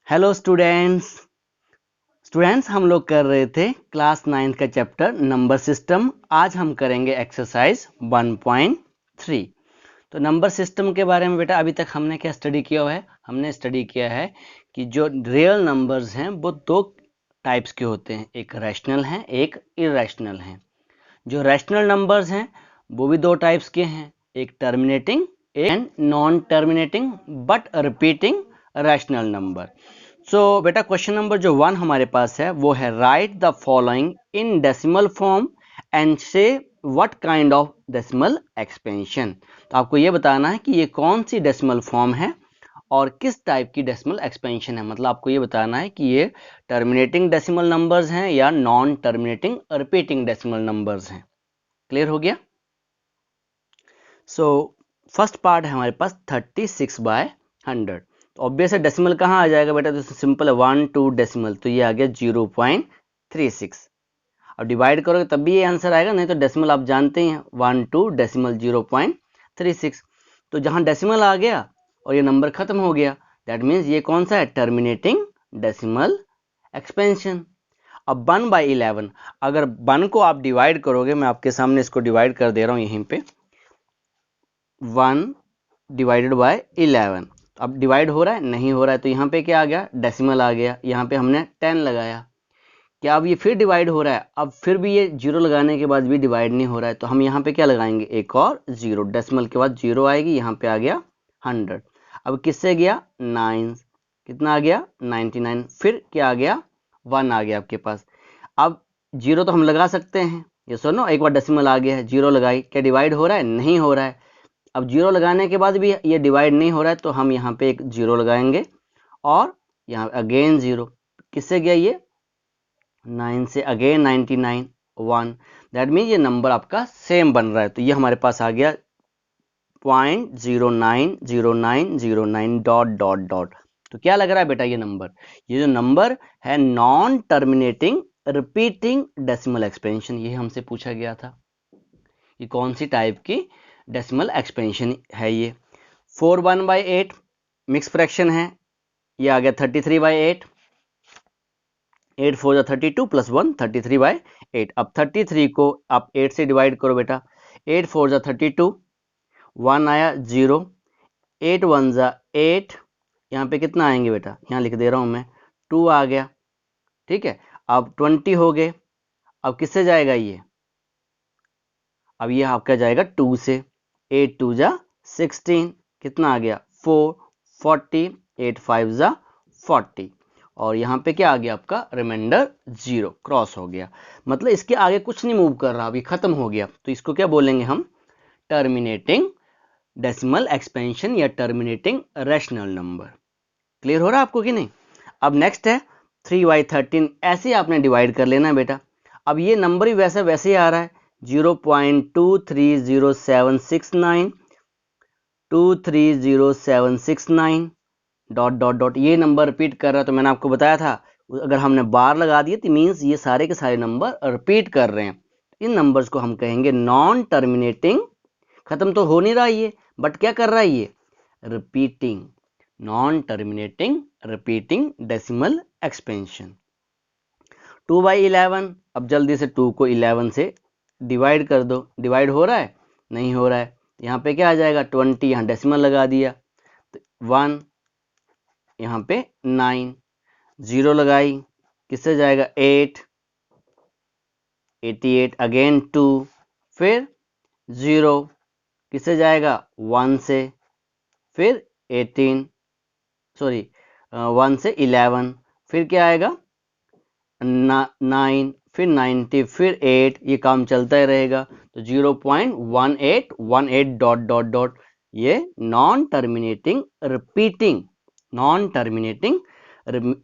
Hello students हम लोग कर रहे थे क्लास 9 का चैप्टर नंबर सिस्टम। आज हम करेंगे एक्सरसाइज 1.3। तो नंबर सिस्टम के बारे में बेटा अभी तक हमने क्या स्टडी किया हुआ है? हमने स्टडी किया है कि जो रियल नंबर्स हैं वो दो टाइप्स के होते हैं, एक रैशनल हैं, एक इरेशनल हैं। जो रैशनल नंबर्स हैं वो भी दो टाइप्स के हैं, एक terminating and non terminating but repeating rational number. So बेटा क्वेश्चन नंबर जो 1 हमारे पास है वो है write the following in decimal form and say what kind of decimal expansion. तो आपको ये बताना है कि ये कौन सी डेसिमल फॉर्म है और किस टाइप की डेसिमल एक्सपेंशन है। मतलब आपको ये बताना है कि ये टर्मिनेटिंग डेसिमल नंबर्स हैं या non terminating repeating decimal numbers हैं। क्लियर हो गया? सो फर्स्ट पार्ट है हमारे पास 36/100। तो ऑब्वियस है डेसिमल कहाँ आ जाएगा बेटा? तो सिंपल है 1 2 डेसिमल, तो ये आ गया 0.36। अब डिवाइड करोगे तब भी ये आंसर आएगा, नहीं तो डेसिमल आप जानते ही हैं 1 2 डेसिमल 0.36। तो जहाँ डेसिमल आ गया और ये नंबर खत्म हो गया, दैट मीन्स ये कौन सा है? Terminating decimal expansion. अब 1/11, अगर 1 को आप डिवाइड करोगे, मैं आपके सामने इसको डिवाइड कर दे रहा हूँ यहीं पे, 1 डिवाइडेड बाय 11। अब डिवाइड हो रहा है? नहीं हो रहा है, तो यहाँ पे क्या आ गया? डेसिमल आ गया। यहाँ पे हमने 10 लगाया। क्या अब ये फिर डिवाइड हो रहा है? अब फिर भी ये जीरो लगाने के बाद भी डिवाइड नहीं हो रहा है, तो हम यहाँ पे क्या लगाएंगे? एक और जीरो। डेसिमल के बाद जीरो आएगी, यहाँ पे आ गया 100। अब किससे गया? 9। कितना आ गया? 99। फिर क्या आ गया? 1 आ गया आपके पास। अब जीरो तो हम लगा सकते हैं, ये सुनो, एक बार डेसिमल आ गया है, जीरो लगाई, क्या डिवाइड हो रहा है? नहीं हो रहा है। अब जीरो लगाने के बाद भी ये डिवाइड नहीं हो रहा है, तो हम यहाँ पे एक जीरो लगाएंगे और यहाँ अगेन जीरो। किससे गया ये? 9 से अगेन 99, 1। दैट मीन ये नंबर आपका सेम बन रहा है। तो ये हमारे पास आ गया 0.090909 डॉट डॉट डॉट। तो क्या लग रहा है बेटा? ये नंबर, ये जो नंबर है non terminating repeating decimal expansion, ये हमसे पूछा गया था। ये कौन सी टाइप की डेसिमल एक्सपेंशन है? ये 4/1/8 मिक्स फ्रैक्शन है। ये आ गया 33/8। 8 4 जा 32 प्लस 1 33/8। अब 33 को आप 8 से डिवाइड करो बेटा। 8 4 जा 32, 1 आया 0, 8 1 जा 8, यहाँ पे कितना आएंगे बेटा? यहाँ लिख दे रहा हूँ मैं, 2 आ गया। ठीक है, अब 20 हो गए। अब किससे जाएगा ये? अब ये आपका जाएगा 2 से। 8 2 जा 16, कितना आ गया? 4 40, 8 5 जा 40, और यहाँ पे क्या आ गया आपका? रिमाइंडर 0 क्रॉस हो गया। मतलब इसके आगे कुछ नहीं मूव कर रहा, अभी खत्म हो गया। तो इसको क्या बोलेंगे हम? टर्मिनेटिंग डेसिमल एक्सपेंशन या टर्मिनेटिंग रैशनल नंबर। क्लियर हो रहा है आपको कि नहीं? अब नेक्स्ट है 3/13। ऐसे आपने डिवाइड कर लेना बेटा। अब ये नंबर भी वैसे वैसे ही आ रहा है, 0.230769 230769 डॉट डॉट डॉट। ये नंबर रिपीट कर रहा है। तो मैंने आपको बताया था, अगर हमने बार लगा दिए तो मीन्स ये सारे के सारे नंबर रिपीट कर रहे हैं। इन नंबर्स को हम कहेंगे नॉन टर्मिनेटिंग। खत्म तो हो नहीं रहा ये, बट क्या कर रहा है ये? Repeating. Non terminating repeating decimal expansion. 2/11। अब जल्दी से 2 को 11 से डिवाइड कर दो। डिवाइड हो रहा है? नहीं हो रहा है। यहाँ पे क्या आ जाएगा? 20, यहाँ डेसिमल लगा दिया, तो 1, यहाँ पे 9, 0 लगाई, किससे जाएगा? 8 88, अगेन 2, फिर 0, किससे जाएगा? 1 से, फिर 18, सॉरी 1 से 11, फिर क्या आएगा? 9, फिर 90, फिर 8। ये काम चलता ही रहेगा। तो 0.1818 डॉट डॉट डॉट। ये non terminating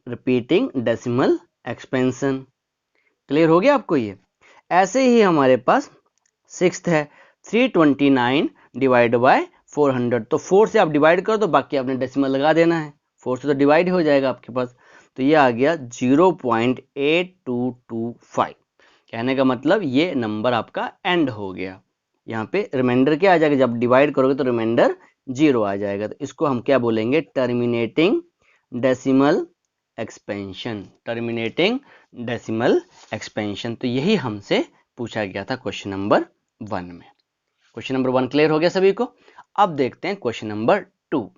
repeating decimal expansion. Clear हो गया आपको ये? ऐसे ही हमारे पास सिक्स्थ है 329 डिवाइड बाय 400। तो 4 से आप डिवाइड कर दो, बाकी आपने डेसिमल लगा देना है। 4 से तो डिवाइड हो जाएगा आपके पास। तो ये आ गया 0.8225। कहने का मतलब ये नंबर आपका एंड हो गया। यहाँ पे रिमाइंडर क्या आ जाएगा? जब डिवाइड करोगे तो रिमाइंडर 0 आ जाएगा। तो इसको हम क्या बोलेंगे? Terminating decimal expansion, terminating decimal expansion. तो यही हमसे पूछा गया था क्वेश्चन नंबर 1 में। क्वेश्चन नंबर 1 क्लियर हो गया सभी को। अब देखते हैं question number 2।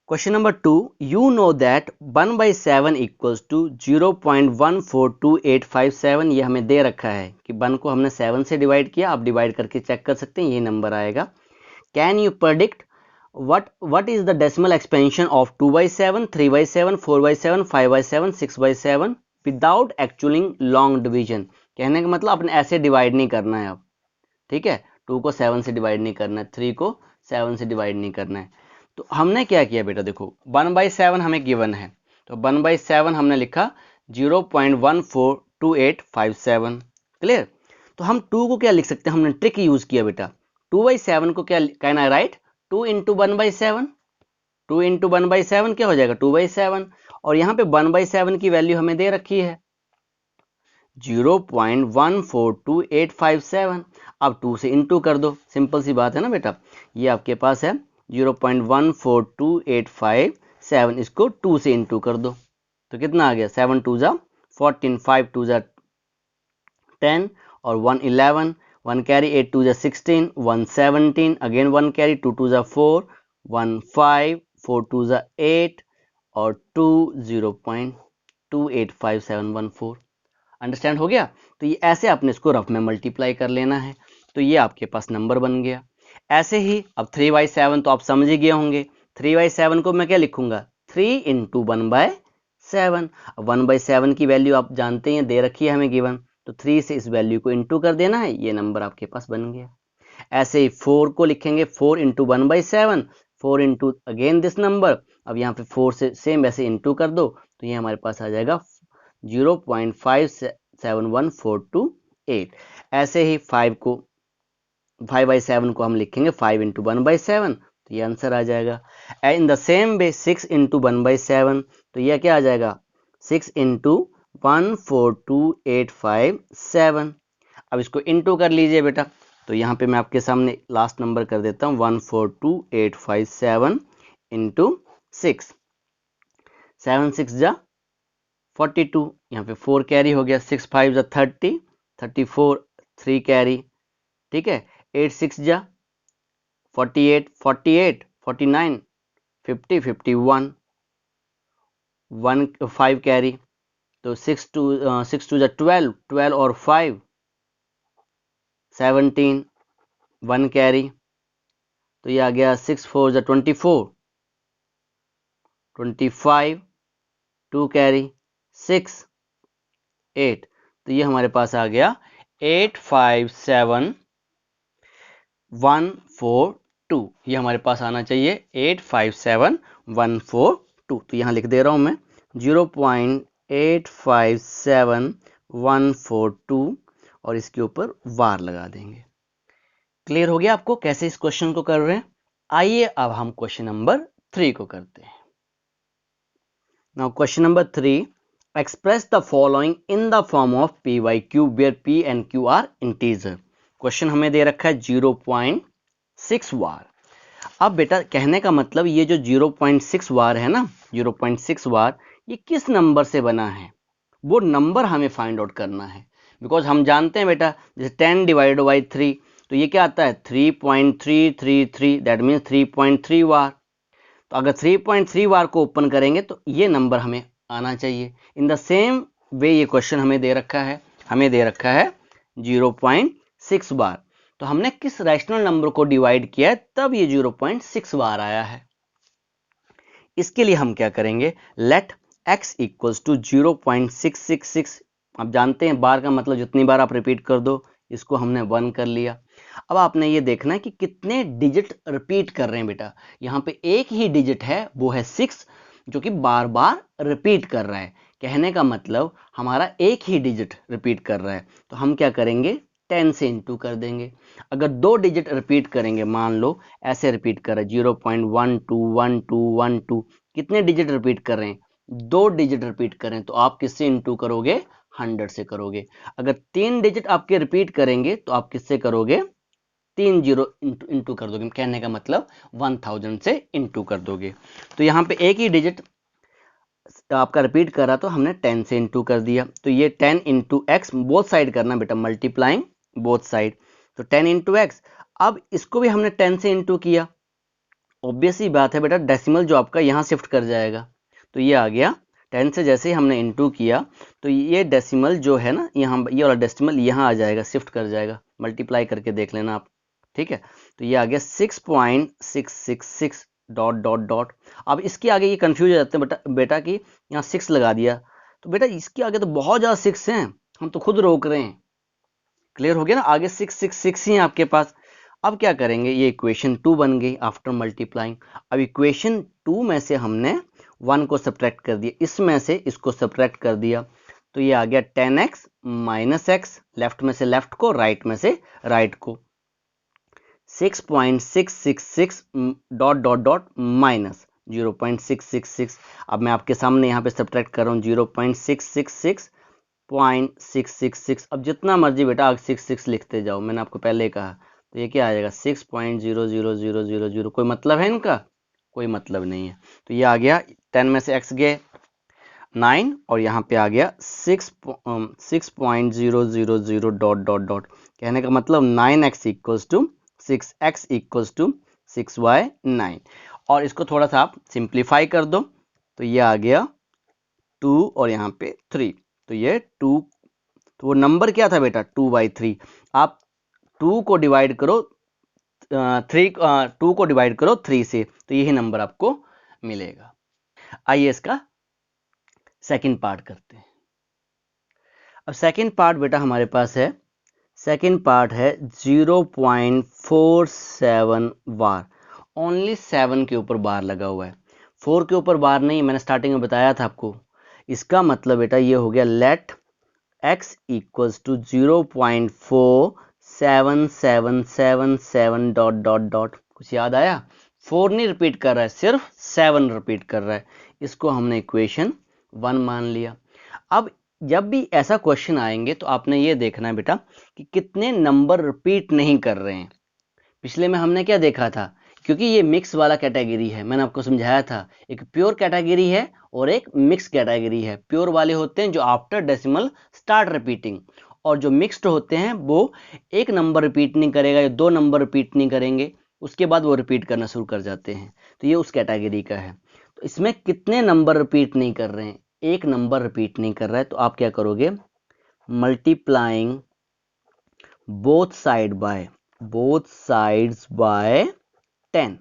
Question number 2, you know that 1/7 equals to 0.142857। ये हमें दे रखा है कि 1 को हमने 7 से डिवाइड किया, आप डिवाइड करके चेक कर सकते हैं, ये नंबर आएगा। Can you predict what is the decimal expansion of 2/7, 3/7, 4/7, 5/7, 6/7 without actually long division? कहने का मतलब आपने ऐसे डिवाइड नहीं करना है अब, ठीक है। 2 को 7 से डिवाइड नहीं करना है, 3 को 7 से डिवाइड नहीं करना है। तो हमने क्या किया बेटा, देखो 1/7 हमें गिवन है, तो 1/7 हमने लिखा 0.142857। क्लियर। तो हम 2 को क्या लिख सकते हैं, हमने ट्रिक यूज किया बेटा। 2/7 को क्या कहना है, राइट, 2 इंटू 1/7, 2 इंटू 1/7 क्या हो जाएगा 2/7। और यहाँ पे 1/7 की वैल्यू हमें दे रखी है 0.142857। अब 2 से इंटू कर दो, सिंपल सी बात है ना बेटा। ये आपके पास है 0.142857, इसको 2 से इंटू कर दो तो कितना आ गया, 7 2 जा 14, 5 2 जा 10 और 1 11, 1 कैरी, 8 2 जा 16, 1 17, अगेन 1 कैरी, 2 2 जा 4, 1 5, 4 2 जा 8 और 2 0.285714। अंडरस्टैंड हो गया। तो ये ऐसे आपने इसको रफ में मल्टीप्लाई कर लेना है, तो ये आपके पास नंबर बन गया। ऐसे ही अब 3/7 तो आप समझ ही गए होंगे। 3/7 को मैं क्या लिखूंगा, 3 इंटू 1/7। 1/7 की वैल्यू आप जानते हैं, दे रखी है हमें गिवन, तो 3 से इस वैल्यू को इंटू कर देना है, ये नंबर आपके पास बन गया। ऐसे ही 4 को लिखेंगे 4 into 1/7, 4 into again this number. अब यहाँ पे 4 से सेम वैसे इंटू कर दो, तो ये हमारे पास आ जाएगा 0.571428। ऐसे ही 5/7 को हम लिखेंगे 5 इंटू 1/7, तो ये आंसर आ जाएगा। In the same way 6 into 1/7, तो यह क्या आ जाएगा 6 इंटू 142,857। अब इसको इंटू कर लीजिए बेटा, तो यहाँ पे मैं आपके सामने लास्ट नंबर कर देता हूँ 142,857 इंटू 6, 7 6 जा 42, यहाँ पे 4 कैरी हो गया, 6 5 जा 30, 34 3 कैरी, ठीक है, 8 6 जा 48, 48 49, 50 51, 1 5 कैरी, तो 6 2 जा 12, 12 और 5 17, 1 कैरी, तो ये आ गया 6 4 जा 24, 25 2 कैरी, 6 8, तो ये हमारे पास आ गया 857,142। ये हमारे पास आना चाहिए 857,142। तो यहाँ लिख दे रहा हूँ मैं 0.857142 और इसके ऊपर वार लगा देंगे। क्लियर हो गया आपको कैसे इस क्वेश्चन को कर रहे हैं। आइए अब हम क्वेश्चन नंबर 3 को करते हैं। Now question number 3, express the following in the form of p by q where p and q are integer। Question हमें दे रखा है 0.6 वार। अब बेटा कहने का मतलब ये जो 0.6 वार है ना, 0.6 वार ये किस नंबर से बना है, वो नंबर हमें फाइंड आउट करना है। बिकॉज हम जानते हैं बेटा जैसे 10 डिवाइड बाई 3, तो ये क्या आता है 3.333, दैट मीन्स 3.3 वार। तो अगर 3.3 वार को ओपन करेंगे तो ये नंबर हमें आना चाहिए। इन द सेम वे ये क्वेश्चन हमें दे रखा है 0.6 बार। तो हमने किस रैशनल नंबर को डिवाइड किया है तब ये 0.6 बार आया है। इसके लिए हम क्या करेंगे, लेट x इक्वल्स टू 0.666। आप जानते हैं बार का मतलब जितनी बार आप रिपीट कर दो, इसको हमने 1 कर लिया। अब आपने ये देखना है कि कितने डिजिट रिपीट कर रहे हैं बेटा। यहाँ पे एक ही डिजिट है, वो है 6, जो कि बार बार रिपीट कर रहा है। कहने का मतलब हमारा एक ही डिजिट रिपीट कर रहा है, तो हम क्या करेंगे 10 से इंटू कर देंगे। अगर 2 डिजिट रिपीट करेंगे, मान लो ऐसे रिपीट कर रहे हैं 0.121212, कितने डिजिट रिपीट कर रहे हैं 2 डिजिट रिपीट करें, तो आप किससे इंटू करोगे 100 से करोगे। अगर 3 डिजिट आपके रिपीट करेंगे तो आप किससे करोगे 3 जीरो इंटू कर दोगे। कहने का मतलब 1000 से इंटू कर दोगे। तो यहाँ पे एक ही डिजिट आपका रिपीट कर रहा तो हमने 10 से इंटू कर दिया। तो ये 10 इंटू एक्स बोथ साइड करना बेटा, मल्टीप्लाइंग बोथ साइड। तो 10 इंटू एक्स, अब इसको भी हमने 10 से इंटू किया। ऑब्वियस ही बात है बेटा, डेसिमल जो आपका यहाँ शिफ्ट कर जाएगा। तो ये आ गया 10 से जैसे ही हमने इंटू किया तो ये डेसिमल जो है ना, यहाँ ये वाला डेसिमल यहाँ आ जाएगा, शिफ्ट कर जाएगा। मल्टीप्लाई करके देख लेना आप, ठीक है। तो ये आ गया 6.666 डॉट डॉट डॉट। अब इसके आगे ये कंफ्यूज हो जाते हैं बेटा कि यहाँ 6 लगा दिया, तो बेटा इसके आगे तो बहुत ज़्यादा 6 हैं, हम तो खुद रोक रहे हैं। क्लियर हो गया ना, आगे 6 ही है आपके पास। अब क्या करेंगे, ये इक्वेशन 2 बन गई आफ्टर मल्टीप्लाइंग। अब इक्वेशन 2 में से हमने 1 को सब्ट्रैक्ट कर दिया, इसमें से इसको सब्ट्रैक्ट कर दिया। तो ये आ गया 10x माइनस एक्स, लेफ्ट में से लेफ्ट को, राइट में से राइट को। 6.666 डॉट डॉट डॉट माइनस 0.666। अब मैं आपके सामने यहाँ पे सब्ट्रैक्ट कर रहा हूँ 0.666.666। अब जितना मर्जी बेटा आगे 66 लिखते जाओ, मैंने आपको पहले कहा। तो ये क्या आ जाएगा 6.00000। कोई मतलब है इनका? कोई मतलब नहीं है। तो ये आ गया 10 में से x गए 9 और यहाँ पे आ गया 6.000 डॉट डॉट डॉट। कहने का मतलब 9x equals to 6x equals to 6y9। और इसको थोड़ा सा आप सिंप्लीफाई कर दो, तो ये आ गया 2 और यहाँ पे 3। तो ये 2, तो वो नंबर क्या था बेटा 2/3। आप 2 को डिवाइड करो 2 को डिवाइड करो 3 से, तो यही नंबर आपको मिलेगा। आइए इसका सेकंड पार्ट करते हैं। अब सेकंड पार्ट बेटा हमारे पास है, सेकंड पार्ट है 0.47 बार। ओनली 7 के ऊपर बार लगा हुआ है, 4 के ऊपर बार नहीं। मैंने स्टार्टिंग में बताया था आपको। इसका मतलब बेटा ये हो गया let x equals to 0.4777 dot dot dot. कुछ याद आया? 4 नहीं रिपीट कर रहा है, सिर्फ 7 रिपीट कर रहा है। इसको हमने इक्वेशन 1 मान लिया। अब जब भी ऐसा क्वेश्चन आएंगे तो आपने ये देखना है बेटा कि कितने नंबर रिपीट नहीं कर रहे हैं। पिछले में हमने क्या देखा था, क्योंकि ये मिक्स वाला कैटेगरी है, मैंने आपको समझाया था एक प्योर कैटेगरी है और एक मिक्स कैटेगरी है। प्योर वाले होते हैं जो आफ्टर डेसिमल स्टार्ट रिपीटिंग, और जो मिक्स्ड होते हैं वो एक नंबर रिपीट नहीं करेगा या 2 नंबर रिपीट नहीं करेंगे, उसके बाद वो रिपीट करना शुरू कर जाते हैं। तो ये उस कैटेगरी का है। तो इसमें कितने नंबर रिपीट नहीं कर रहे हैं, एक नंबर रिपीट नहीं कर रहा है। तो आप क्या करोगे, मल्टीप्लाइंग बोथ साइड्स बाय 10।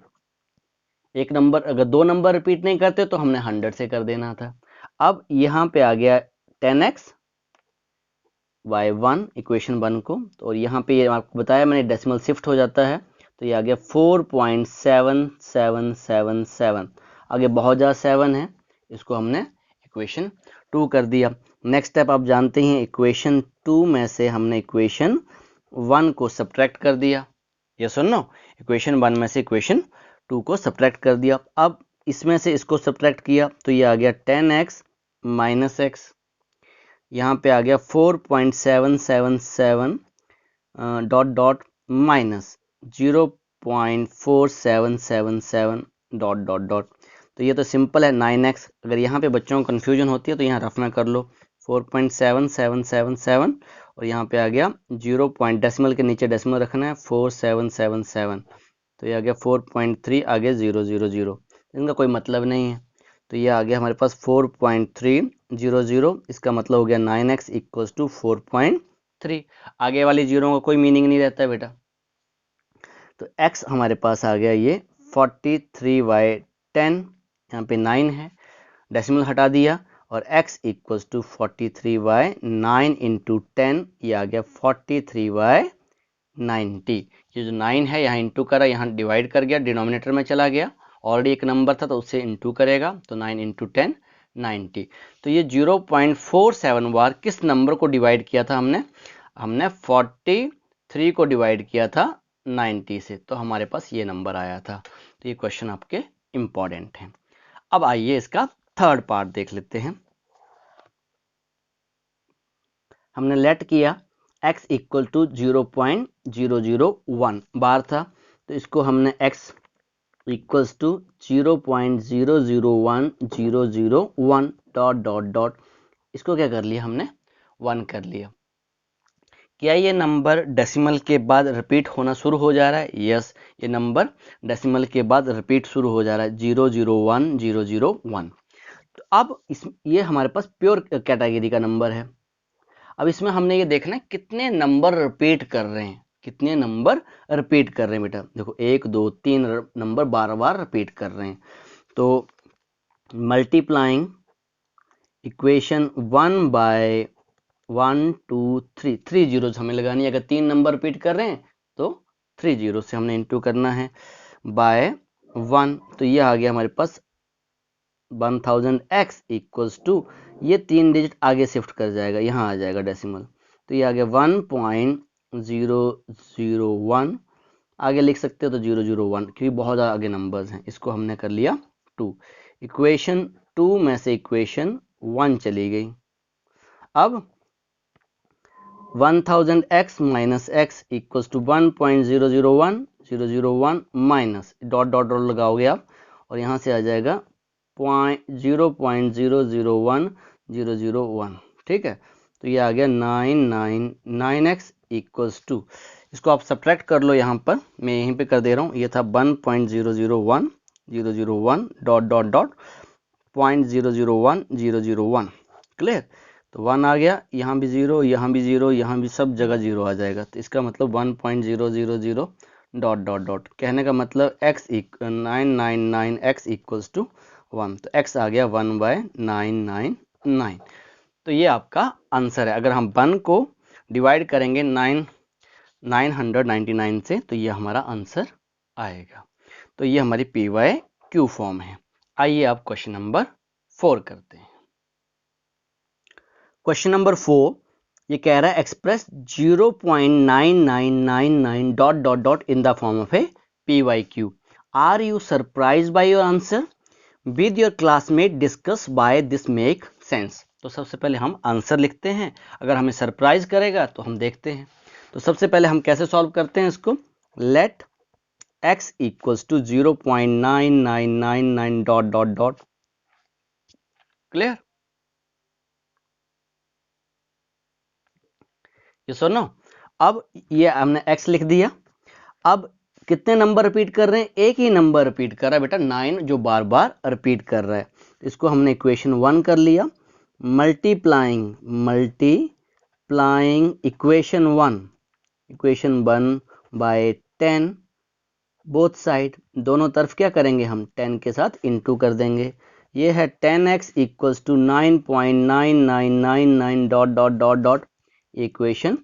एक नंबर, अगर 2 नंबर रिपीट नहीं करते तो हमने 100 से कर देना था। अब यहाँ पे आ गया 10x बाय 1, इक्वेशन 1 को। और यहाँ पे ये आपको बताया मैंने, डेसिमल शिफ्ट हो जाता है। तो ये आ गया 4.7777। आगे बहुत ज़्यादा 7 है, इसको हमने इक्वेशन 2 कर दिया। नेक्स्ट स्टेप आप जानते हैं, इक्वेशन 2 में से हमने इक्वेशन 1 को सब्ट्रैक्ट कर दिया। ये सुनो, इक्वेशन 1 में से इक्वेशन 2 को सब्ट्रैक्ट कर दिया। अब इसमें से इसको सब्ट्रैक्ट किया तो ये आ गया 10x माइनस एक्स। यहाँ पे आ गया 4.777 dot dot minus 0.4777 dot dot dot. तो ये तो सिंपल है 9x। अगर यहाँ पे बच्चों को कन्फ्यूजन होती है तो यहाँ रफना कर लो 4.7777 और यहाँ पे आ गया 0 पॉइंट, डेसिमल के नीचे डेसिमल रखना है 4777। तो ये आ गया 4.3 आगे 000, इनका कोई मतलब नहीं है। तो ये आ गया हमारे पास 4.300। इसका मतलब हो गया 9x इक्वल्स टू 4.3। आगे वाली जीरो का कोई मीनिंग नहीं रहता है बेटा। तो x हमारे पास आ गया ये 43/10। यहाँ पे 9 है, डेसिमल हटा दिया, और x इक्वल्स टू 43/9 इंटू 10। ये आ गया 43/90। ये जो 9 है यहाँ इंटू करा, यहाँ डिवाइड कर गया, डिनोमिनेटर में चला गया। ऑलरेडी एक नंबर था तो उससे इंटू करेगा, तो 9 इंटू 10 90। तो ये 0.47 बार किस नंबर को डिवाइड किया था हमने 43 को डिवाइड किया था 90 से, तो हमारे पास ये नंबर आया था। तो ये क्वेश्चन आपके इंपॉर्टेंट हैं। अब आइए इसका थर्ड पार्ट देख लेते हैं। हमने लेट किया x इक्वल टू 0.001 बार था, तो इसको हमने x equals to 0.001001 dot dot dot, इसको क्या कर लिया हमने, 1 कर लिया। क्या ये नंबर डेसिमल के बाद रिपीट होना शुरू हो जा रहा है? यस, ये नंबर डेसिमल के बाद रिपीट शुरू हो जा रहा है, 001001। तो अब ये हमारे पास प्योर कैटेगरी का नंबर है। अब इसमें हमने ये देखना है कितने नंबर रिपीट कर रहे हैं, कितने नंबर रिपीट कर रहे हैं बेटा। देखो 1 2 3 नंबर बार बार रिपीट कर रहे हैं। तो मल्टीप्लाइंग इक्वेशन 1 बाय 1 2 3, 3 जीरोस हमें लगानी है। अगर 3 नंबर रिपीट कर रहे हैं तो 3 जीरो से हमने इंटू करना है बाय 1। तो ये आ गया हमारे पास 1000x इक्वल्स टू, ये 3 डिजिट आगे शिफ्ट कर जाएगा, यहाँ आ जाएगा डेसिमल। तो ये आ गया 1.001, आगे लिख सकते हो तो 001, क्योंकि बहुत आगे नंबर्स हैं। इसको हमने कर लिया 2। इक्वेशन 2 में से इक्वेशन 1 चली गई। अब 1000x minus x equals to 1.001 minus dot dot dot लगाओगे आप, और यहाँ से आ जाएगा 0.001001। ठीक है, तो ये आ गया 999x इक्वल्स टू, इसको आप सब्ट्रैक्ट कर लो। यहाँ पर मैं यहीं पे कर दे रहा हूँ, ये था 1.001001 डॉट डॉट डॉट 0.001001। क्लियर, तो 1 आ गया, यहाँ भी 0, यहाँ भी 0, यहाँ भी सब जगह 0 आ जाएगा। तो इसका मतलब 1.000 डॉट डॉट डॉट, कहने का मतलब x 999x इक्वल्स टू 1। तो x आ गया 1/999। तो ये आपका आंसर है। अगर हम 1 को डिवाइड करेंगे 999 से तो ये हमारा आंसर आएगा। तो ये हमारी PYQ फॉर्म है। आइए आप क्वेश्चन नंबर 4 करते हैं। क्वेश्चन नंबर 4 ये कह रहा है express 0.9999 dot dot dot in the form of a PYQ। Are you surprise by your answer? With your classmate discuss by this make sense. तो सबसे पहले हम आंसर लिखते हैं, अगर हमें सरप्राइज करेगा तो हम देखते हैं। तो सबसे पहले हम कैसे सॉल्व करते हैं इसको, let x equals to 0.9999 dot dot dot. Clear, ये सुनो। अब ये हमने x लिख दिया। अब कितने नंबर रिपीट कर रहे हैं? एक ही नंबर रिपीट कर रहा है बेटा, 9, जो बार बार रिपीट कर रहा है। इसको हमने इक्वेशन 1 कर लिया। Multiplying equation 1 by 10 both side, दोनों तरफ क्या करेंगे हम 10 के साथ इनटू कर देंगे। ये है 10x equals to 9.9999 dot dot dot dot, equation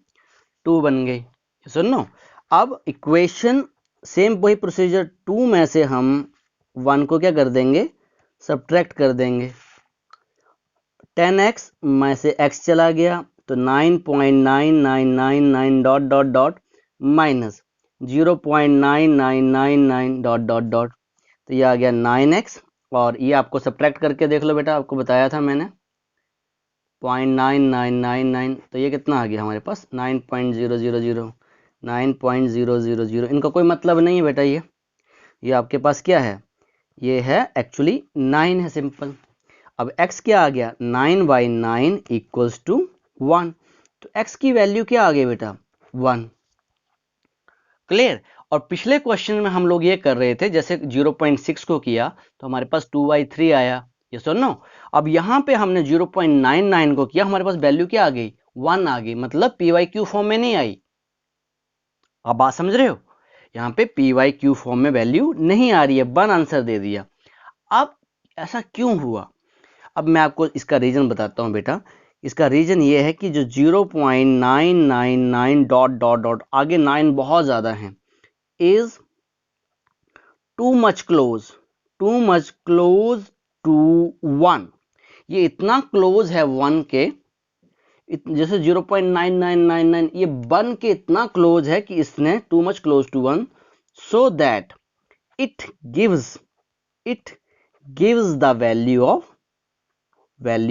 2 बन गई। सुनो, अब इक्वेशन सेम वही प्रोसीजर 2 में से हम 1 को क्या कर देंगे, सब्ट्रैक्ट कर देंगे। 10x में से x चला गया तो 9.9999 dot dot dot minus 0.9999 dot dot dot. तो ये आ गया 9x, और ये आपको सब्ट्रैक्ट करके देख लो बेटा, आपको बताया था मैंने 0.9999। तो ये कितना आ गया हमारे पास 9.000। इनका कोई मतलब नहीं है बेटा, ये आपके पास क्या है, ये है एक्चुअली 9 है, सिंपल। अब x क्या आ गया, 9/9 इक्वल्स टू 1। तो x की वैल्यू क्या आ गई बेटा, 1। क्लियर। और पिछले क्वेश्चन में हम लोग ये कर रहे थे, जैसे 0.6 को किया तो हमारे पास 2/3 आया, ये सुनो। अब यहाँ पे हमने 0.99 को किया, हमारे पास वैल्यू क्या आ गई, 1 आ गई, मतलब PYQ फॉर्म में नहीं आई। आप बात समझ रहे हो, यहाँ पे PYQ फॉर्म में वैल्यू नहीं आ रही है, 1 आंसर दे दिया। अब ऐसा क्यों हुआ, अब मैं आपको इसका रीजन बताता हूँ बेटा। इसका रीजन ये है कि जो 0.999 डॉट डॉट डॉट आगे 9 बहुत ज्यादा है, is too much close to 1। ये इतना क्लोज है 1 के, जैसे 0.9999 ये 1 के इतना क्लोज है कि इसने too much close to 1, so that it gives the value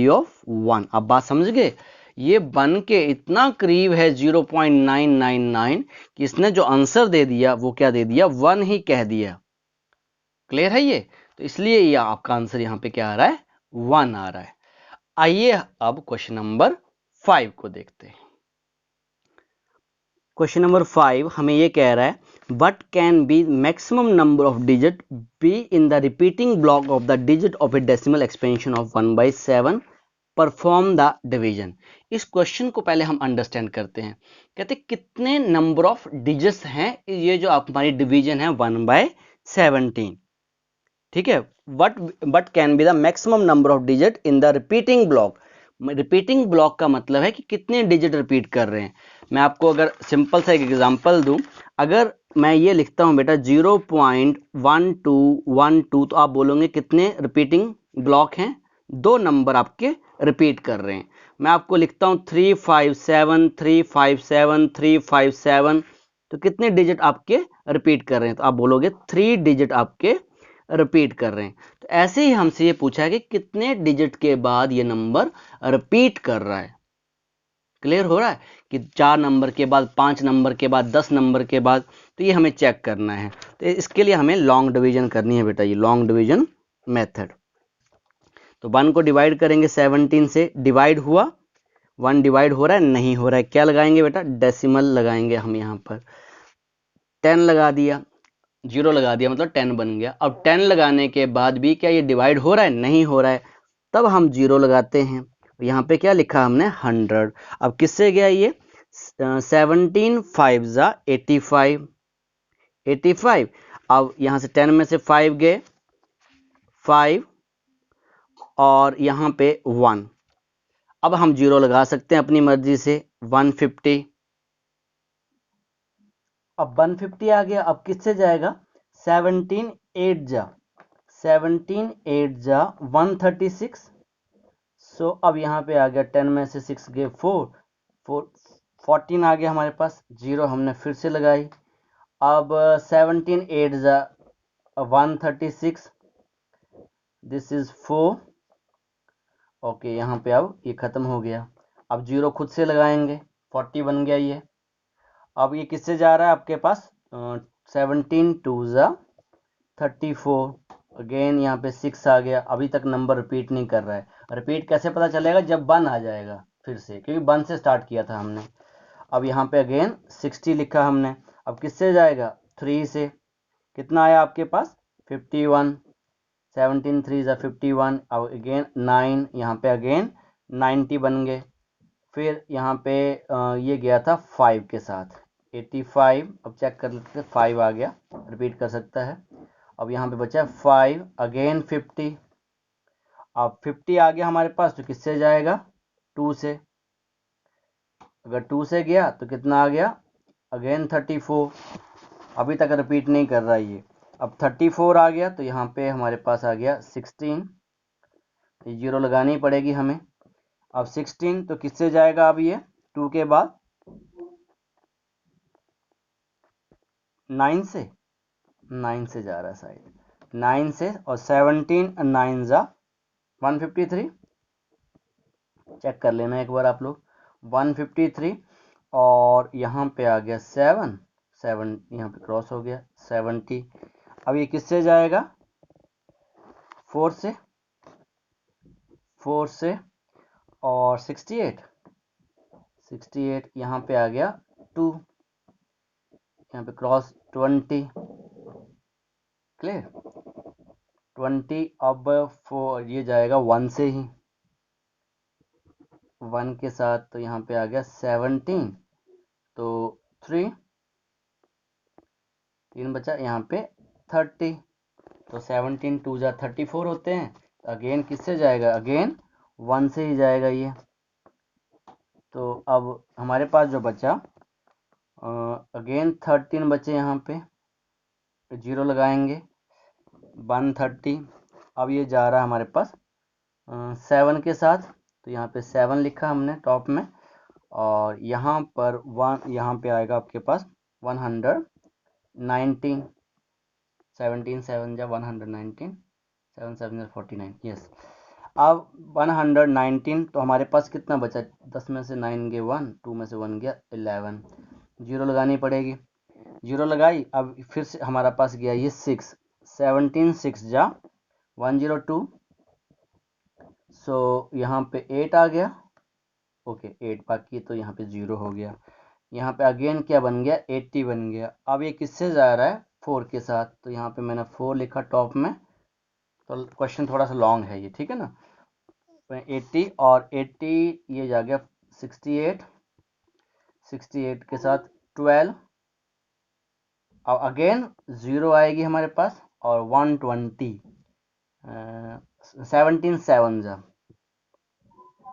of 1। अब बात समझ गए, ये 1 के इतना करीब है 0.999 कि इसने जो आंसर दे दिया वो क्या दे दिया, 1 ही कह दिया। क्लियर है ये? तो इसलिए ये आपका आंसर यहाँ पे क्या आ रहा है, 1 आ रहा है। आइए अब क्वेश्चन नंबर 5 को देखते हैं। क्वेश्चन नंबर 5 हमें ये कह रहा है, what can be maximum number of digit be in the repeating block of the digit of a decimal expansion of 1/7, perform the division. इस क्वेश्चन को पहले हम अंडरस्टैंड करते हैं। कहते हैं कितने नंबर ऑफ डिजिट्स हैं, ये जो हमारी डिवीजन है 1/17, ठीक है। What can be the maximum number of digit in the repeating block. Repeating block का मतलब है कि कितने डिजिट रिपीट कर रहे हैं। मैं आपको अगर सिंपल सा एक एग्जांपल दूं, अगर मैं ये लिखता हूं बेटा 0.1212, तो आप बोलोगे कितने रिपीटिंग ब्लॉक हैं, 2 नंबर आपके रिपीट कर रहे हैं। मैं आपको लिखता हूं 357 357 357, तो कितने डिजिट आपके रिपीट कर रहे हैं, तो आप बोलोगे 3 डिजिट आपके रिपीट कर रहे हैं। तो ऐसे ही हमसे ये पूछा है कि कितने डिजिट के बाद ये नंबर रिपीट कर रहा है। क्लियर हो रहा है कि 4 नंबर के बाद, 5 नंबर के बाद, 10 नंबर के बाद, तो ये हमें चेक करना है। तो इसके लिए हमें लॉन्ग डिवीजन करनी है बेटा, ये लॉन्ग डिवीजन मेथड। तो 1 को डिवाइड करेंगे 17 से, डिवाइड हुआ, 1 डिवाइड हो रहा है, नहीं हो रहा है, क्या लगाएंगे बेटा, डेसिमल लगाएंगे हम यहाँ पर। 10 लगा दिया, 0 लगा दिया, मतलब 10 बन गया। अब 10 लगाने के बाद भी क्या ये डिवाइड हो रहा है, नहीं हो रहा है, तब हम 0 लगाते हैं। यहाँ पे क्या लिखा हमने, 100। अब किससे गया ये, 17 5 जा 85, 85। अब यहाँ से 10 में से 5 गए, 5, और यहाँ पे 1। अब हम 0 लगा सकते हैं अपनी मर्जी से, 150। अब 150 आ गया, अब किससे जाएगा, 17 8 जा 17 8 जा 136। सो अब यहाँ पे आ गया 10 में से 6 गए 4, 14 आ गया हमारे पास, 0 हमने फिर से लगाई। अब 17 8 जा 136, दिस इज 4। ओके, यहाँ पे अब ये खत्म हो गया। अब 0 खुद से लगाएंगे, 40 बन गया ये। अब ये किससे जा रहा है आपके पास, 17 2 जा 34। अगेन यहाँ पे 6 आ गया, अभी तक नंबर रिपीट नहीं कर रहा है। रिपीट कैसे पता चलेगा, जब 1 आ जाएगा फिर से, क्योंकि 1 से स्टार्ट किया था हमने। अब यहाँ पे अगेन 60 लिखा हमने। अब किससे जाएगा, 3 से। कितना आया आपके पास, 51, 17 3 जा 51। अब अगेन 9, यहाँ पे अगेन 90 बन गए। फिर यहाँ पे ये गया था 5 के साथ, 85। अब चेक कर लेते हैं, 5 आ गया, रिपीट कर सकता है। अब यहाँ पे बचा 5, अगेन 50। अब 50 आ गया हमारे पास, तो किससे जाएगा, 2 से। अगर 2 से गया तो कितना आ गया, अगेन 34। अभी तक रिपीट नहीं कर रहा ये। अब 34 आ गया, तो यहाँ पे हमारे पास आ गया 16, 0 लगानी पड़ेगी हमें। अब 16 तो किससे जाएगा, अब ये 2 के बाद 9 से, 9 से जा रहा है शायद, 9 से। और 17 9 जा 153, चेक कर लेना एक बार आप लोग, 153। और यहाँ पे आ गया 7, 7 यहाँ पे क्रॉस हो गया, 70। अब ये किससे जाएगा, 4 से, 4 से। और 68, 68 यहाँ पे आ गया 2, यहाँ पे क्रॉस 20। क्लियर, 20। अब 4 ये जाएगा 1 से ही, 1 के साथ, तो यहाँ पे आ गया 17। तो 3 बचा, यहाँ पे 30। तो 17 2 जा 34 होते हैं। अगेन किससे जाएगा, अगेन 1 से ही जाएगा ये। तो अब हमारे पास जो बचा, अगेन 13 बचे, यहाँ पे 0 लगाएंगे, 130। अब ये जा रहा है हमारे पास 7 के साथ, तो यहाँ पे 7 लिखा हमने टॉप में। और यहाँ पर 1, यहाँ पे आएगा आपके पास 119, 17 7 जा 119, 7 7 जा 49, यस। अब 119, तो हमारे पास कितना बचा, 10 में से 9 गए 1, 2 में से 1 गया 11, 0 लगानी पड़ेगी, 0 लगाई। अब फिर से हमारा पास गया ये 6, 17 6 जा 102, सो यहाँ पे 8 आ गया, ओके 8 बाकी तो यहाँ पे 0 हो गया। यहाँ पे अगेन क्या बन गया, 80 बन गया। अब ये किससे जा रहा है, 4 के साथ, तो यहाँ पे मैंने 4 लिखा टॉप में, तो क्वेश्चन थोड़ा सा लॉन्ग है ये, ठीक है ना। 80 और 80 ये जा गया 68, 68 के साथ 12, अब अगेन 0 आएगी हमारे पास, और 120, 17 7 जा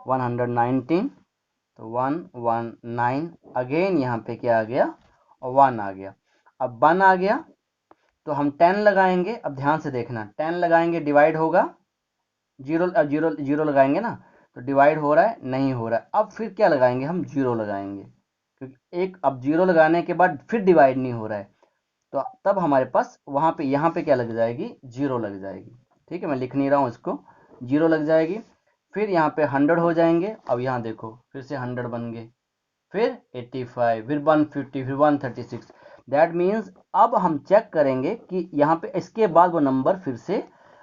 119, तो 119, अगेन यहाँ पे क्या आ गया, और 1 आ गया। अब 1 आ गया तो हम 10 लगाएंगे। अब ध्यान से देखना, 10 लगाएंगे डिवाइड होगा, जीरो लगाएंगे ना, तो डिवाइड हो रहा है, नहीं हो रहा है। अब फिर क्या लगाएंगे, हम 0 लगाएंगे, क्योंकि एक अब 0 लगाने के बाद फिर डिवाइड नहीं हो रहा है, तो तब हमारे पास वहाँ पे यहाँ पे क्या लग जाएगी, 0 लग जाएगी। ठीक है, मैं लिख नहीं रहा हूँ इसको, 0 लग जाएगी। फिर यहाँ पे 100 हो जाएंगे। अब यहाँ देखो फिर से 100 बन गए, फिर 85, फिर 150, फिर 136। दैट मीन्स अब हम चेक करेंगे कि यहाँ पे इसके बाद वो नंबर फिर से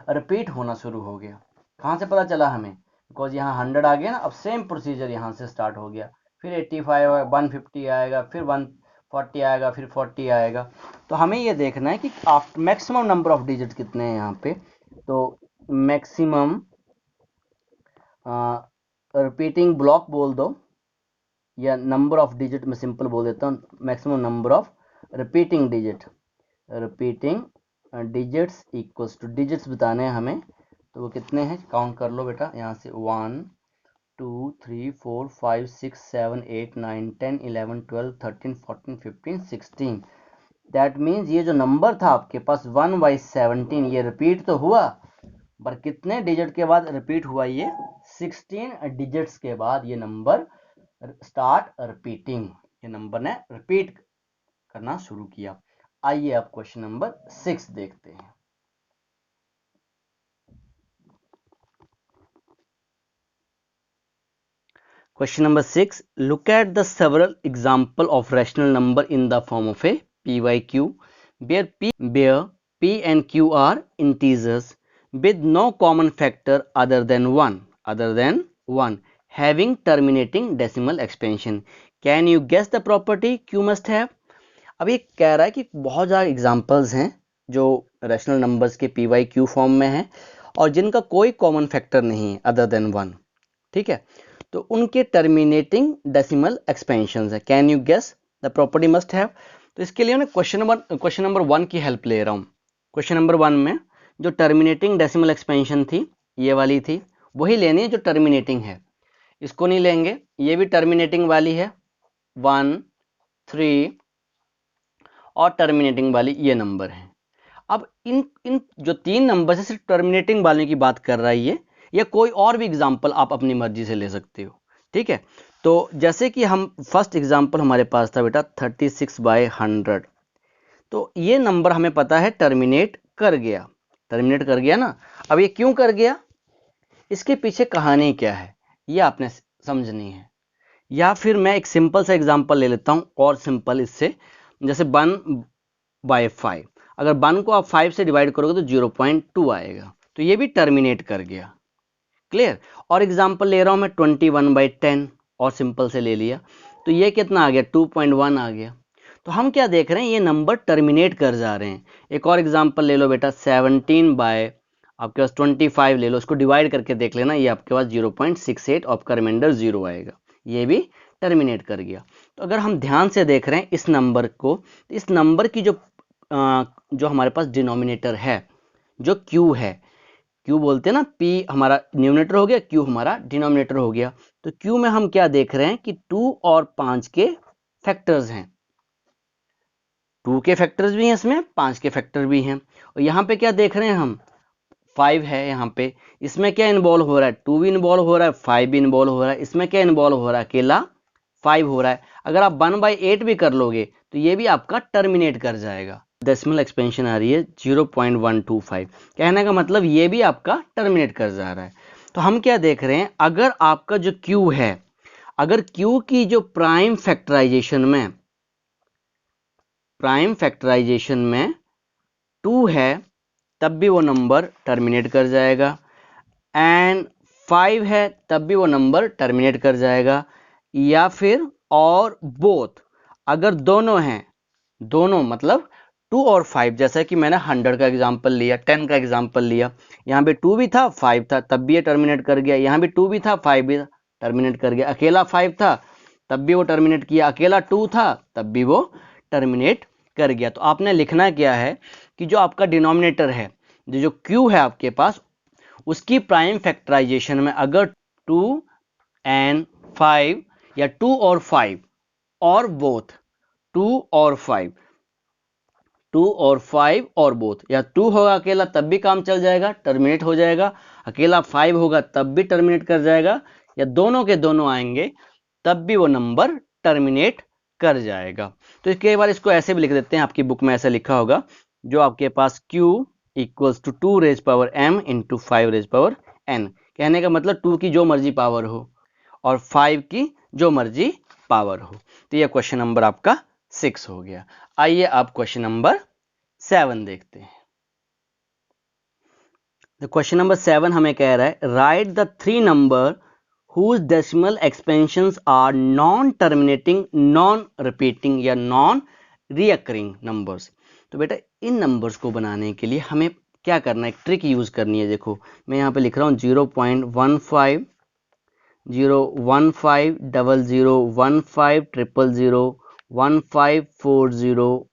रिपीट होना शुरू हो गया। कहाँ से पता चला हमें, बिकॉज यहाँ 100 आ गया ना, अब सेम प्रोसीजर यहाँ से स्टार्ट हो गया, फिर 85, 150 आएगा, फिर 140 आएगा, फिर 40 आएगा। तो हमें ये देखना है कि आप मैक्सिमम नंबर ऑफ डिजिट कितने हैं यहाँ पे। तो मैक्सिमम रिपीटिंग ब्लॉक बोल दो, या नंबर ऑफ डिजिट में सिंपल बोल देता हूँ, maximum number of repeating digits equals to, digits बताने हैं हमें, तो वो कितने हैं, काउंट कर लो बेटा यहाँ से, 1 2 3 4 5 6 7 8 9 10 11 12 13 14 15 16। दैट मीन्स ये जो नंबर था आपके पास 1/17, ये रिपीट तो हुआ, पर कितने डिजिट के बाद रिपीट हुआ, ये 16 डिजिट्स के बाद ये नंबर स्टार्ट रिपीटिंग, ये नंबर ने रिपीट करना शुरू किया। आइए अब क्वेश्चन नंबर 6 देखते हैं। Question number 6. Look at the several example of rational number in the form of a PYQ, where P and Q are integers with no common factor other than 1, having terminating decimal expansion. Can you guess the property Q must have? अब ये कह रहा है कि बहुत ज़्यादा examples हैं जो रैशनल नंबर्स के PYQ फॉर्म में हैं और जिनका कोई कॉमन फैक्टर नहीं है अदर देन 1। ठीक है, तो उनके टर्मिनेटिंग डेसिमल एक्सपेंशन है। Can you guess the property must have? तो इसके लिए मैं क्वेश्चन नंबर 1 की हेल्प ले रहा हूँ। क्वेश्चन नंबर 1 में जो टर्मिनेटिंग डेसिमल एक्सपेंशन थी, ये वाली थी, वही लेनी है जो टर्मिनेटिंग है, इसको नहीं लेंगे। ये भी टर्मिनेटिंग वाली है 1 3 और टर्मिनेटिंग वाली ये नंबर है। अब इन जो 3 नंबर से सिर्फ टर्मिनेटिंग वाले की बात कर रहा है ये, या कोई और भी एग्जाम्पल आप अपनी मर्जी से ले सकते हो। ठीक है, तो जैसे कि हम फर्स्ट एग्जाम्पल हमारे पास था बेटा 36/100, तो ये नंबर हमें पता है टर्मिनेट कर गया ना। अब ये क्यों कर गया, इसके पीछे कहानी क्या है ये आपने समझनी है। या फिर मैं एक सिंपल सा एग्जाम्पल ले लेता हूं, और सिंपल इससे, जैसे 1/5, अगर 1 को आप 5 से डिवाइड करोगे तो 0.2 आएगा, तो ये भी टर्मिनेट कर गया। क्लियर? और एग्जांपल ले रहा हूं मैं 21/10, और सिंपल से ले लिया, तो ये कितना आ गया, 2.1 आ गया। तो हम क्या देख रहे हैं, ये नंबर टर्मिनेट कर जा रहे हैं। एक और एग्जांपल ले लो बेटा 17 आपके पास 25 ले लो, इसको डिवाइड करके देख लेना, ये आपके पास 0.68, आपका रिमाइंडर 0 आएगा, ये भी टर्मिनेट कर गया। तो अगर हम ध्यान से देख रहे हैं इस नंबर को, इस नंबर की जो हमारे पास डिनोमिनेटर है, जो Q है, Q बोलते हैं ना, P हमारा न्यूमिनेटर हो गया, Q हमारा डिनोमिनेटर हो गया। तो Q में हम क्या देख रहे हैं कि 2 और 5 के फैक्टर्स हैं, 2 के फैक्टर्स भी हैं इसमें, 5 के फैक्टर भी हैं। और यहाँ पे क्या देख रहे हैं हम, 5 है यहाँ पे, इसमें क्या इन्वॉल्व हो रहा है, 2 भी इन्वॉल्व हो रहा है, 5 भी इन्वॉल्व हो रहा है, इसमें क्या इन्वॉल्व हो रहा है, अकेला 5 हो रहा है। अगर आप 1/8 भी कर लोगे तो ये भी आपका टर्मिनेट कर जाएगा। डेसिमल एक्सपेंशन आ रही है 0.125, कहने का मतलब ये भी आपका टर्मिनेट कर जा रहा है। तो हम क्या देख रहे हैं, अगर आपका जो Q है, अगर Q की जो प्राइम फैक्टराइजेशन में 2 है, तब भी वो नंबर टर्मिनेट कर जाएगा, एंड 5 है तब भी वो नंबर टर्मिनेट कर जाएगा, या फिर और बोथ, अगर दोनों हैं, दोनों मतलब 2 और 5, जैसा कि मैंने 100 का एग्जांपल लिया, 10 का एग्जांपल लिया, यहाँ पे 2 भी था 5 था तब भी ये टर्मिनेट कर गया, यहाँ भी 2 भी था 5 भी टर्मिनेट कर गया, अकेला 5 था तब भी वो टर्मिनेट किया, अकेला 2 था तब भी वो टर्मिनेट कर गया। तो आपने लिखना क्या है कि जो आपका डिनोमिनेटर है, जो Q है आपके पास, उसकी प्राइम फैक्टराइजेशन में अगर 2 एंड 5 या 2 और 5 और बोथ, 2 और 5, 2 और 5 और बोथ, या 2 होगा अकेला तब भी काम चल जाएगा, टर्मिनेट हो जाएगा, अकेला 5 होगा तब भी टर्मिनेट कर जाएगा, या दोनों के दोनों आएंगे तब भी वो नंबर टर्मिनेट कर जाएगा। तो इसके बाद इसको ऐसे भी लिख देते हैं, आपकी बुक में ऐसा लिखा होगा, जो आपके पास Q equals to 2 raise power m into 5 raise power n। कहने का मतलब 2 की जो मर्जी पावर हो और 5 की जो मर्जी पावर हो। तो यह क्वेश्चन नंबर आपका 6 हो गया। आइए आप क्वेश्चन नंबर 7 देखते हैं। क्वेश्चन नंबर 7 हमें कह रहा है, write the 3 number whose decimal expansions are non-terminating, non-repeating या non-reoccurring numbers। तो बेटा इन नंबर्स को बनाने के लिए हमें क्या करना है, एक ट्रिक यूज करनी है। देखो मैं यहाँ पे लिख रहा हूँ 0.15 015 0015 000 1540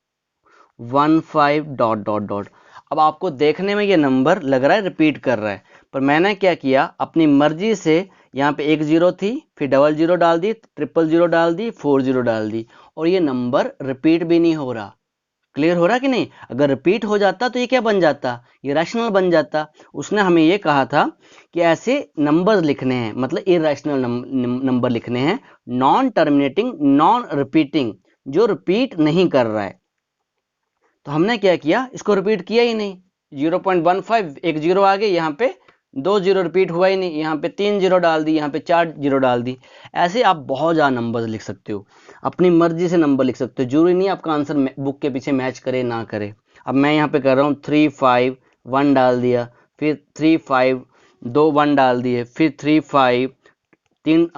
15 डॉट डॉट डॉट। अब आपको देखने में ये नंबर लग रहा है रिपीट कर रहा है, पर मैंने क्या किया, अपनी मर्जी से यहाँ पे 1 0 थी, फिर 00 डाल दी, 000 डाल दी, 40 डाल दी, और ये नंबर रिपीट भी नहीं हो रहा। क्लियर हो रहा कि नहीं? अगर रिपीट हो जाता तो ये क्या बन जाता, ये रैशनल बन जाता। उसने हमें ये कहा था कि ऐसे नंबर लिखने हैं, मतलब इरेशनल नंबर लिखने हैं, नॉन टर्मिनेटिंग नॉन रिपीटिंग, जो रिपीट नहीं कर रहा है। तो हमने क्या किया, इसको रिपीट किया ही नहीं। 0.15 एक जीरो आ गए, यहाँ पे 2 जीरो रिपीट हुआ ही नहीं, यहाँ पे 3 जीरो डाल दी, यहाँ पे 4 जीरो डाल दी। ऐसे आप बहुत ज़्यादा नंबर्स लिख सकते हो, अपनी मर्जी से नंबर लिख सकते हो, जरूरी नहीं आपका आंसर बुक के पीछे मैच करे ना करे। अब मैं यहाँ पे कर रहा हूँ 3 5 1 डाल दिया, फिर 3 5 2 1 डाल दिए, फिर 3 5 3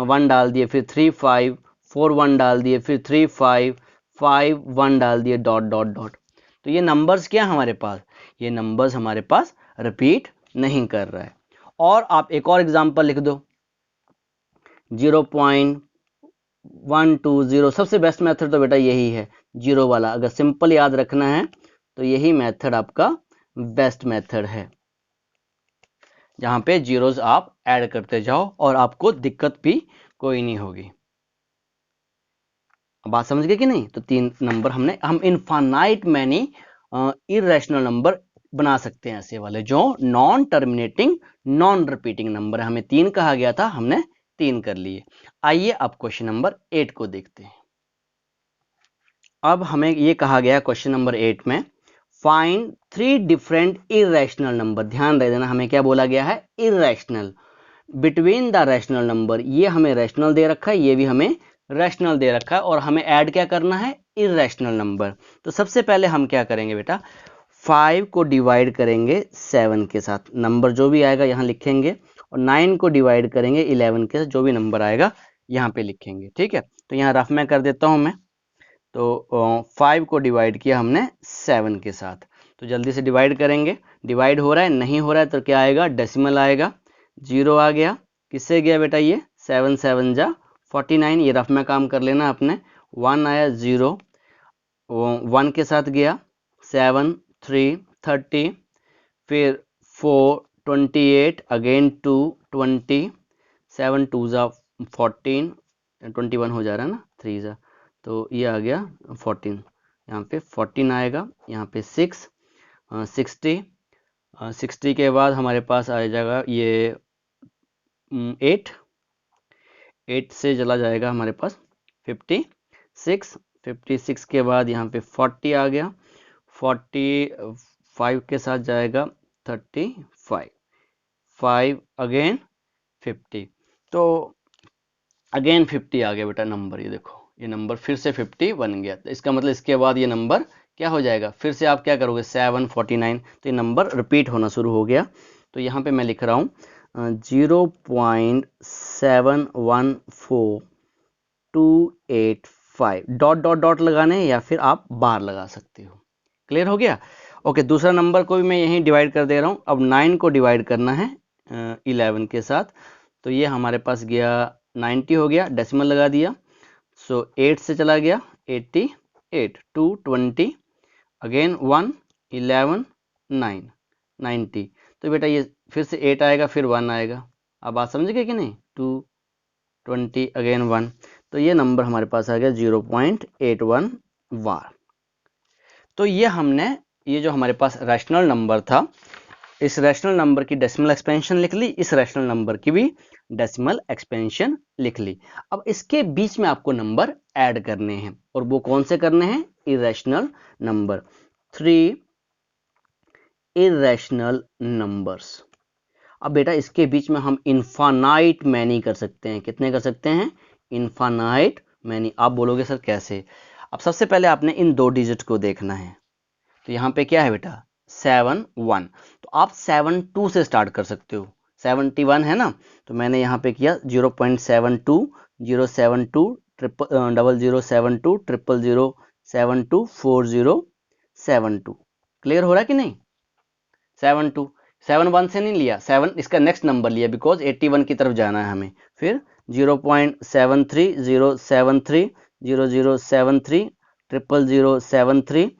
1 डाल दिए, फिर 3 5 4 1 डाल दिए, फिर 3 5 5 1 डाल दिए, डॉट डॉट डॉट। तो ये नंबर्स क्या हमारे पास, ये नंबर्स हमारे पास रिपीट नहीं कर रहा है। और आप एक और एग्जांपल लिख दो, 0.120। सबसे बेस्ट मेथड तो बेटा यही है, जीरो वाला। अगर सिंपल याद रखना है तो यही मेथड आपका बेस्ट मेथड है, जहां पे जीरोस आप ऐड करते जाओ और आपको दिक्कत भी कोई नहीं होगी। बात समझ गए कि नहीं? तो 3 नंबर हम इनफाइनाइट मैनी इरेशनल नंबर बना सकते हैं, ऐसे वाले जो non terminating non repeating number है। हमें 3 कहा गया था, हमने 3 कर लिए। आइए अब क्वेश्चन नंबर 8 को देखते हैं। अब हमें ये कहा गया क्वेश्चन नंबर 8 में, फाइंड 3 डिफरेंट इरेशनल नंबर। ध्यान दे देना, हमें क्या बोला गया है, irrational, between the rational number. ये हमें रैशनल दे रखा है, ये भी हमें रैशनल दे रखा है, और हमें ऐड क्या करना है, इरेशनल नंबर। तो सबसे पहले हम क्या करेंगे बेटा, 5 को डिवाइड करेंगे 7 के साथ, नंबर जो भी आएगा यहाँ लिखेंगे, और 9 को डिवाइड करेंगे 11 के साथ, जो भी नंबर आएगा यहाँ पे लिखेंगे। ठीक है, तो यहाँ रफ में कर देता हूँ मैं। तो 5 को डिवाइड किया हमने 7 के साथ, तो जल्दी से डिवाइड करेंगे। डिवाइड हो रहा है, नहीं हो रहा है तो क्या आएगा, डेसिमल आएगा। 0 आ गया, किससे गया बेटा, ये 7 7 जा 49, ये रफ में काम कर लेना आपने। 1 आया, 0 1 के साथ गया, 7 3 30, फिर 4 28, अगेन 2 20, 7 2 जा 14, 21 हो जा रहा है ना, 3 जा, तो ये आ गया 14, यहाँ पे 14 आएगा, यहाँ पे 6 60, 60 के बाद हमारे पास आ जाएगा ये 8 से चला जाएगा हमारे पास 56, 56 के बाद यहाँ पे 40 आ गया, 45 के साथ जाएगा 35, 5 अगेन 50, तो अगेन 50 आ गया बेटा नंबर। ये देखो, ये नंबर फिर से 50 बन गया, तो इसका मतलब इसके बाद ये नंबर क्या हो जाएगा, फिर से आप क्या करोगे 749, तो ये नंबर रिपीट होना शुरू हो गया। तो यहाँ पे मैं लिख रहा हूँ 0.714285, डॉट डॉट डॉट लगाने या फिर आप बार लगा सकते हो। क्लियर हो गया। ओके, दूसरा नंबर को भी मैं यहीं डिवाइड कर दे रहा हूँ। अब 9 को डिवाइड करना है 11 के साथ, तो ये हमारे पास गया 90 हो गया, डेसिमल लगा दिया। सो 8 से चला गया 88, 220, अगेन 1, 11, 9, 90। तो बेटा ये फिर से 8 आएगा, फिर 1 आएगा। अब बात समझ गए कि नहीं, 220 अगेन 1, तो ये नंबर हमारे पास आ गया 0.81 वार। तो ये जो हमारे पास रैशनल नंबर था, इस रैशनल नंबर की डेसिमल एक्सपेंशन लिख ली, इस रैशनल नंबर की भी डेसिमल एक्सपेंशन लिख ली। अब इसके बीच में आपको नंबर ऐड करने हैं, और वो कौन से करने हैं, इरेशनल नंबर, 3 इरेशनल नंबर्स। अब बेटा इसके बीच में हम इनफानाइट मैनी कर सकते हैं। कितने कर सकते हैं, इनफानाइट मैनी। आप बोलोगे सर कैसे। अब सबसे पहले आपने इन 2 डिजिट को देखना है। तो यहाँ पे क्या है बेटा 71, तो आप 72 से स्टार्ट कर सकते हो। 71 है ना, तो मैंने यहाँ पे किया 0.72, 072, 0072, 0072, 4072। क्लियर हो रहा है कि नहीं। 72, 71 से नहीं लिया, 7 इसका नेक्स्ट नंबर लिया, बिकॉज 81 की तरफ जाना है हमें। फिर 0.73, 073, 0073, 0073,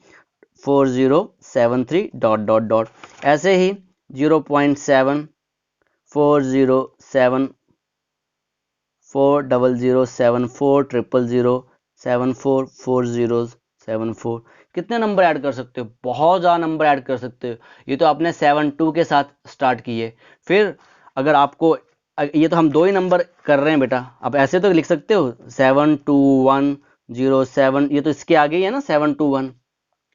4073, डॉट डॉट डॉट। ऐसे ही 0.7, 407, 4007, 0074, 4074। कितने नंबर ऐड कर सकते हो, बहुत ज़्यादा नंबर ऐड कर सकते हो। ये तो आपने 72 के साथ स्टार्ट किए। फिर अगर आपको ये तो हम 2 ही नंबर कर रहे हैं बेटा, अब ऐसे तो लिख सकते हो 72107, ये तो इसके आगे ही है ना 721,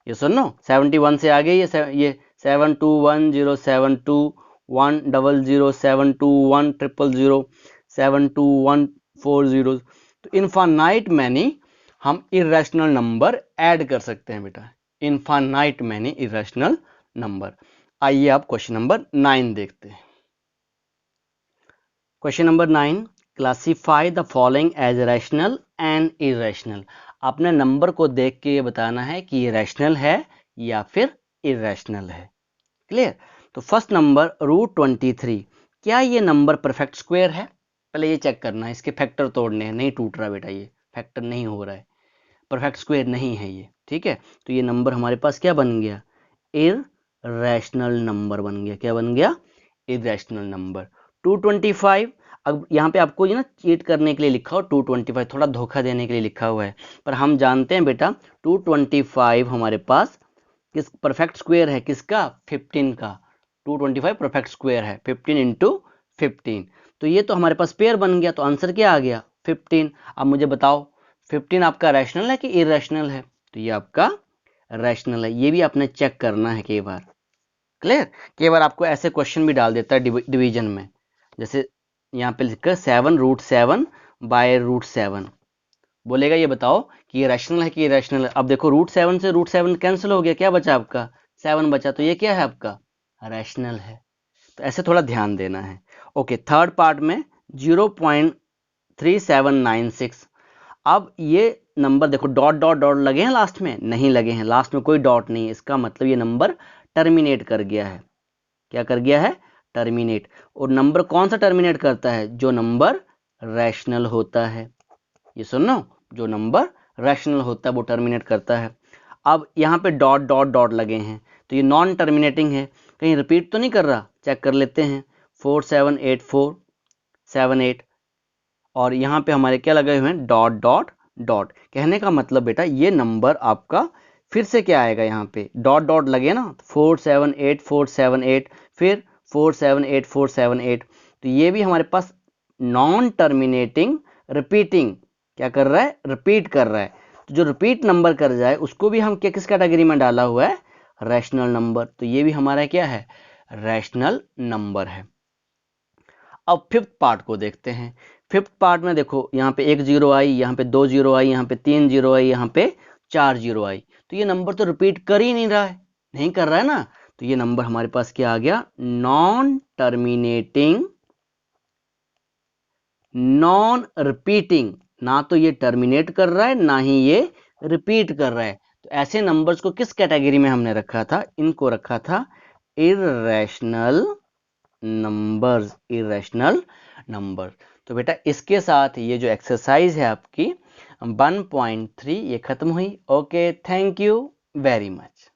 ये सुनो 71 से आगे ये 721072 1000721 000072140। तो इनफानाइट मैनी हम इरेशनल नंबर ऐड कर सकते हैं बेटा, इनफानाइट मैनी इरेशनल नंबर। आइए आप क्वेश्चन नंबर 9 देखते हैं। Question number 9, classify the following as rational and irrational. आपने नंबर को देख के ये बताना है कि ये रैशनल है या फिर इरेशनल है। क्लियर। तो फर्स्ट नंबर √23, क्या ये नंबर परफेक्ट स्क्वायर है, पहले ये चेक करना है। इसके फैक्टर तोड़ने हैं, नहीं टूट रहा बेटा, ये फैक्टर नहीं हो रहा है, परफेक्ट स्क्वायर नहीं है ये। ठीक है, तो ये नंबर हमारे पास क्या बन गया, इरेशनल नंबर बन गया। क्या बन गया, इरेशनल नंबर। 225, अब यहाँ पे आपको ये ना चीट करने के लिए लिखा हो 225, थोड़ा धोखा देने के लिए लिखा हुआ है, पर हम जानते हैं बेटा 225 हमारे पास किस परफेक्ट स्क्वायर है, किसका, 15 का। 225 परफेक्ट स्क्वायर है 15 इंटू 15, तो ये तो हमारे पास पेयर बन गया, तो आंसर क्या आ गया 15। अब मुझे बताओ 15 आपका रैशनल है कि इरेशनल है, तो ये आपका रैशनल है। ये भी आपने चेक करना है कई बार। क्लियर। कई बार आपको ऐसे क्वेश्चन भी डाल देता है डिवीजन में, जैसे यहाँ पे लिखकर 7√7 बाय √7, बोलेगा ये बताओ कि ये रैशनल है कि इरेशनल है। अब देखो √7 से √7 कैंसिल हो गया, क्या बचा आपका 7 बचा, तो ये क्या है आपका रैशनल है। तो ऐसे थोड़ा ध्यान देना है। ओके, थर्ड पार्ट में 0.3796। अब ये नंबर देखो डॉट डॉट डॉट लगे हैं लास्ट में, नहीं लगे हैं, लास्ट में कोई डॉट नहीं है, इसका मतलब ये नंबर टर्मिनेट कर गया है। क्या कर गया है, टर्मिनेट। और नंबर कौन सा टर्मिनेट करता है, जो नंबर रैशनल होता है। ये सुनो, जो नंबर रैशनल होता है वो टर्मिनेट करता है। अब यहाँ पे डॉट डॉट डॉट लगे हैं, तो ये नॉन टर्मिनेटिंग है, कहीं रिपीट तो नहीं कर रहा, चेक कर लेते हैं। 478478, और यहाँ पे हमारे क्या लगे हुए हैं, डॉट डॉट डॉट। कहने का मतलब बेटा ये नंबर आपका फिर से क्या आएगा, यहाँ पे डॉट डॉट लगे ना, 478478, फिर 478478, तो ये भी हमारे पास नॉन टर्मिनेटिंग रिपीटिंग क्या कर रहा है, रिपीट कर रहा है। तो जो रिपीट नंबर कर जाए उसको भी हम क्या किस कैटेगरी में डाला हुआ है, रैशनल नंबर। तो ये भी हमारा क्या है, रैशनल नंबर है। अब फिफ्थ पार्ट को देखते हैं। फिफ्थ पार्ट में देखो यहाँ पे 1 0 आई, यहाँ पे 2 0 आई, यहाँ पे 3 0 आई, यहाँ पे 4 जीरो आई, तो ये नंबर तो रिपीट कर ही नहीं रहा है, नहीं कर रहा है ना, तो ये नंबर हमारे पास क्या आ गया, नॉन टर्मिनेटिंग, नॉन रिपीटिंग, ना तो ये टर्मिनेट कर रहा है ना ही ये रिपीट कर रहा है। तो ऐसे नंबर्स को किस कैटेगरी में हमने रखा था, इनको रखा था इर्रेशनल नंबर्स, इर्रेशनल नंबर। तो बेटा इसके साथ ये जो एक्सरसाइज है आपकी 1.3 ये खत्म हुई। Okay, thank you very much.